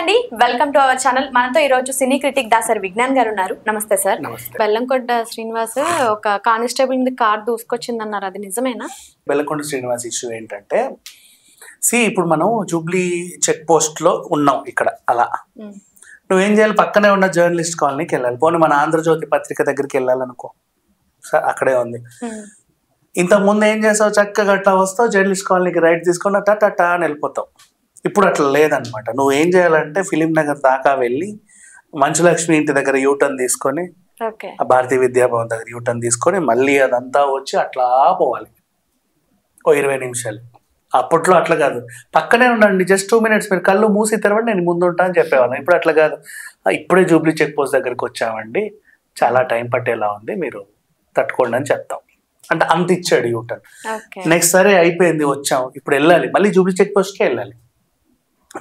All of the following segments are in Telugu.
అండి, వెల్కమ్ టు అవర్ ఛానల్. మనతో ఈ రోజు సినీ క్రిటిక్ దాసరి విజ్ఞాన్ గారు ఉన్నారు. నమస్తే సార్. బెల్లంకొండ శ్రీనివాస్ ఒక కానిస్టేబుల్ మీద కార్ దూసుకొచ్చిందన్నారు, అది నిజమేనా? బెల్లంకొండ శ్రీనివాస్ ఇష్యూ ఏంటంటే, ఇప్పుడు మనం జూబ్లీ చెక్ పోస్ట్ లో ఉన్నాం ఇక్కడ. అలా నువ్వేం చేయాలి, పక్కనే ఉన్న జర్నలిస్ట్ కాలనీకి వెళ్ళాలి. పోనీ మన ఆంధ్రజ్యోతి పత్రిక దగ్గరికి వెళ్ళాలనుకో, సార్ అక్కడే ఉంది. ఇంతకుముందు ఏం చేసావు, చక్కగా అట్లా వస్తావు, జర్నలిస్ట్ కాలనీకి రైట్ తీసుకొని టా అని వెళ్ళిపోతావు. ఇప్పుడు అట్లా లేదనమాట. నువ్వు ఏం చేయాలంటే ఫిలిం నగర్ దాకా వెళ్ళి మంచులక్ష్మి ఇంటి దగ్గర యూటర్న్ తీసుకొని, భారతీయ విద్యాభవన్ దగ్గర యూటర్న్ తీసుకొని మళ్ళీ అదంతా వచ్చి అట్లా పోవాలి ఓ 20 నిమిషాలు. అప్పట్లో అట్లా కాదు, పక్కనే ఉండండి, జస్ట్ 2 minutes, మీరు కళ్ళు మూసి తెరవండి, నేను ముందు ఉంటా అని చెప్పేవాళ్ళం. ఇప్పుడు అట్లా కాదు, ఇప్పుడే జూబ్లీ చెక్ పోస్ట్ దగ్గరికి వచ్చామండి, చాలా టైం పట్టేలా ఉంది, మీరు తట్టుకోండి అని చెప్తాం. అంటే అంత ఇచ్చాడు యూటర్న్. నెక్స్ట్ సరే అయిపోయింది, వచ్చాం, ఇప్పుడు వెళ్ళాలి, మళ్ళీ జూబ్లీ చెక్ పోస్ట్కే వెళ్ళాలి.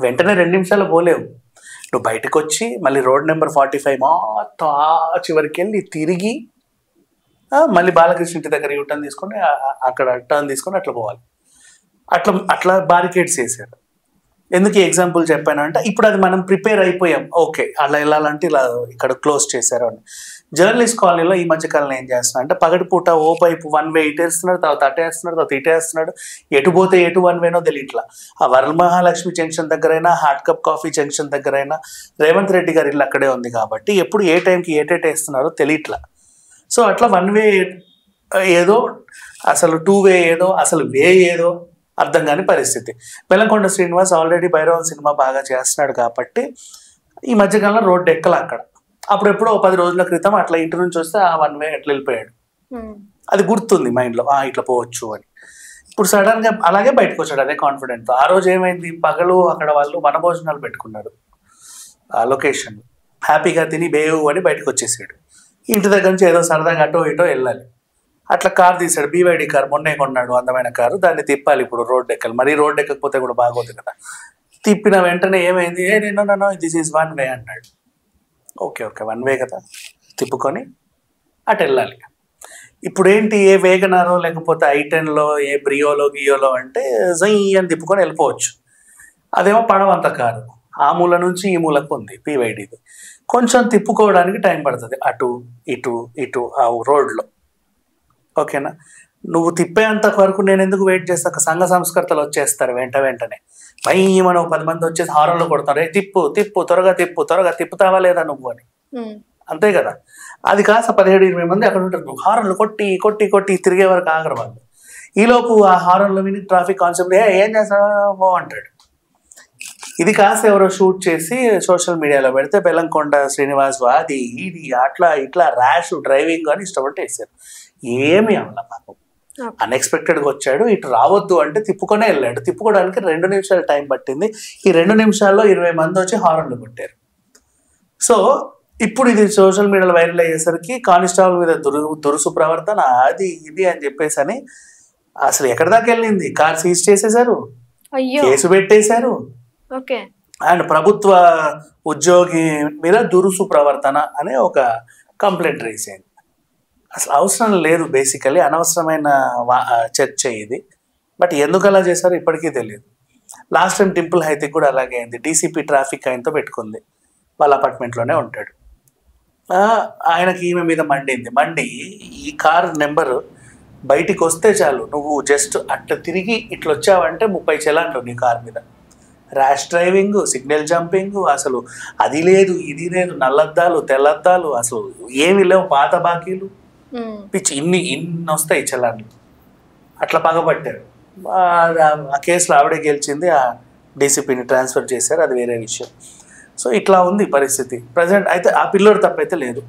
వెంటనే 2 నిమిషాలు పోలేవు. నువ్వు బయటకు వచ్చి మళ్ళీ రోడ్ నెంబర్ 45 మొత్తం ఆ చివరికి వెళ్ళి తిరిగి మళ్ళీ బాలకృష్ణ ఇంటి దగ్గర యూటర్న్ తీసుకొని అక్కడ టర్న్ తీసుకొని అట్లా పోవాలి. అట్లా బారికేడ్స్ వేసారు. ఎందుకు ఎగ్జాంపుల్ చెప్పాను అంటే, ఇప్పుడు అది మనం ప్రిపేర్ అయిపోయాం, ఓకే అలా వెళ్ళాలంటే ఇలా ఇక్కడ క్లోజ్ చేశారు అని. జర్నలిస్ట్ కాలనీలో ఈ మధ్యకాలంలో ఏం చేస్తున్నారు అంటే, పగటిపూట ఓ పైపు 1 way ఇటేస్తున్నాడు, తర్వాత అటేస్తున్నాడు, తర్వాత ఇటేస్తున్నాడు, ఎటు పోతే ఎటు 1 way తెలియట్లా. ఆ వరమహాలక్ష్మి జంక్షన్ దగ్గరైనా, హాట్ కప్ కాఫీ జంక్షన్ దగ్గరైనా రేవంత్ రెడ్డి గారి ఇల్లు అక్కడే ఉంది కాబట్టి ఎప్పుడు ఏ టైంకి ఏటేస్తున్నారో తెలియట్లా. సో అట్లా 1 way ఏదో, అసలు 2 way ఏదో, అసలు వే ఏదో అర్థం కాని పరిస్థితి. బెల్లంకొండ శ్రీనివాస్ ఆల్రెడీ భైరవన్ సినిమా బాగా చేస్తున్నాడు కాబట్టి ఈ మధ్యకాలంలో రోడ్డు ఎక్కల అక్కడ. అప్పుడెప్పుడో 10 రోజుల క్రితం అట్లా ఇంటి నుంచి వస్తే ఆ 1 way ఎట్లా వెళ్ళిపోయాడు, అది గుర్తుంది మైండ్లో, ఇట్లా పోవచ్చు అని. ఇప్పుడు సడన్ గా అలాగే బయటకు వచ్చాడు అదే కాన్ఫిడెంట్. ఆ రోజు ఏమైంది, పగలు అక్కడ వాళ్ళు వనభోజనాలు పెట్టుకున్నారు ఆ లొకేషన్, హ్యాపీగా తిని బేవు అని బయటకు వచ్చేసాడు. ఇంటి దగ్గర నుంచి ఏదో సరదాగా అటో ఇటో వెళ్ళాలి, అట్లా కార్ తీసాడు, BYD కార్, మొన్నే కొన్నాడు, అందమైన కారు, దాన్ని తిప్పాలి ఇప్పుడు రోడ్డు ఎక్కాలి. మరీ రోడ్డు ఎక్కకపోతే కూడా బాగోదు కదా. తిప్పిన వెంటనే ఏమైంది, నో దిస్ ఈజ్ 1 way అన్నాడు. ఓకే 1 way కదా, తిప్పుకొని అటు వెళ్ళాలి. ఇప్పుడు ఏంటి, ఏ వేగనారో లేకపోతే I10లో ఏ బ్రియోలో గియోలో అంటే జై అని తిప్పుకొని వెళ్ళిపోవచ్చు. అదేమో పడవంత కారు, ఆ మూల నుంచి ఈ మూలకు ఉంది BYDది, కొంచెం తిప్పుకోవడానికి టైం పడుతుంది అటు ఇటు ఆ రోడ్లో. ఓకేనా, నువ్వు తిప్పేంత వరకు నేను ఎందుకు వెయిట్ చేస్తా, సంఘ సంస్కర్తలు వచ్చేస్తారు వెంటనే మనం 10 మంది వచ్చేసి హారన్లు కొడతారు, తిప్పు త్వరగా తిప్పుతావా లేదా నువ్వు అని. అంతే కదా, అది కాస్త 17-20 మంది అక్కడ ఉంటారు, నువ్వు హారన్లు కొట్టి తిరిగే వరకు ఆగరు వాళ్ళు. ఈలోపు ఆ హారన్లు విని ట్రాఫిక్ కానిస్టేబుల్ ఏం చేస్తావో అంటాడు. ఇది కాస్త ఎవరో షూట్ చేసి సోషల్ మీడియాలో పెడితే బెల్లంకొండ శ్రీనివాస్ అది ఇది అట్లా ఇట్లా ర్యాష్ డ్రైవింగ్ అని ఇష్టపడి వేసారు. ఏమి అవ్వాల పాపం, అన్ఎక్స్పెక్టెడ్గా వచ్చాడు, ఇటు రావద్దు అంటే తిప్పుకొనే వెళ్ళాడు. తిప్పుకోవడానికి 2 నిమిషాలు టైం పట్టింది. ఈ 2 నిమిషాల్లో 20 మంది వచ్చి హారన్లు కొట్టారు. సో ఇప్పుడు ఇది సోషల్ మీడియాలో వైరల్ అయ్యేసరికి కానిస్టేబుల్ మీద దురుసు ప్రవర్తన అది ఇది అని చెప్పేసి అని అసలు ఎక్కడి దాకా వెళ్ళింది, కార్ సీజ్ చేసేసారు, కేసు పెట్టేశారు. అండ్ ప్రభుత్వ ఉద్యోగి మీద దురుసు ప్రవర్తన అనే ఒక కంప్లైంట్ రైజ్ అయింది. అసలు అవసరం లేదు, బేసికలీ అనవసరమైన చర్చ ఇది. బట్ ఎందుకు అలా చేశారో ఇప్పటికీ తెలియదు. లాస్ట్ టైం డింపుల్ హైతిక్ కూడా అలాగే అయింది. DCP ట్రాఫిక్ ఆయనతో పెట్టుకుంది, వాళ్ళ అపార్ట్మెంట్లోనే ఉంటాడు. ఆయనకి ఈమె మీద మండి ఈ కార్ నెంబర్ బయటికి వస్తే చాలు, నువ్వు జస్ట్ అట్లా తిరిగి ఇట్లా వచ్చావంటే 30 చలాన్లు నీ కార్ మీద. ర్యాష్ డ్రైవింగ్, సిగ్నల్ జంపింగ్, అసలు అది లేదు ఇది లేదు, నల్లద్దాలు తెల్లద్దాలు అసలు ఏమి లేవు, పాత బాకీలు, పిచ్చి ఇన్ని వస్తాయి చలాన్లు. అట్లా పగబట్టారు. ఆ కేసులో ఆవిడే గెలిచింది, ఆ DCPని ట్రాన్స్ఫర్ చేశారు, అది వేరే విషయం. సో ఇట్లా ఉంది పరిస్థితి ప్రజెంట్. అయితే ఆ పిల్లోడు తప్పైతే లేదు.